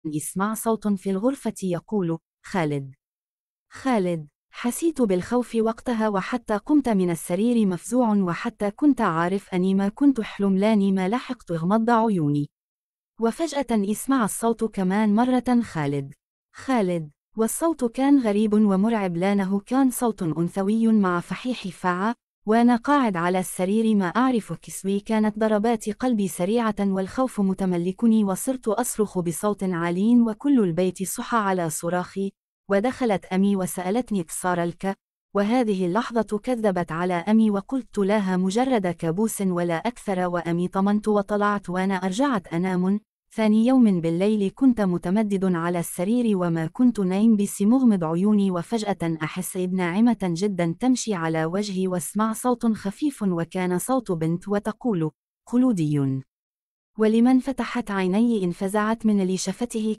يسمع صوت في الغرفة يقول: خالد. خالد. حسيت بالخوف وقتها، وحتى قمت من السرير مفزوع، وحتى كنت عارف أني ما كنت حلم لاني ما لحقت أغمض عيوني. وفجأة يسمع الصوت كمان مرة: خالد. خالد. والصوت كان غريب ومرعب، لأنه كان صوت أنثوي مع فحيح فاعة. وأنا قاعد على السرير ما أعرف كسوي، كانت ضربات قلبي سريعة والخوف متملكني، وصرت أصرخ بصوت عالي وكل البيت صح على صراخي. ودخلت أمي وسألتني: كسار لك؟ وهذه اللحظة كذبت على أمي، وقلت لها: مجرد كابوس ولا أكثر. وأمي طمنت وطلعت، وأنا أرجعت أنام. ثاني يوم بالليل كنت متمدد على السرير وما كنت نايم، بس مغمض عيوني، وفجأة أحس إيد ناعمة جدا تمشي على وجهي، واسمع صوت خفيف، وكان صوت بنت وتقول: خلودي. ولمن فتحت عيني انفزعت من لشفته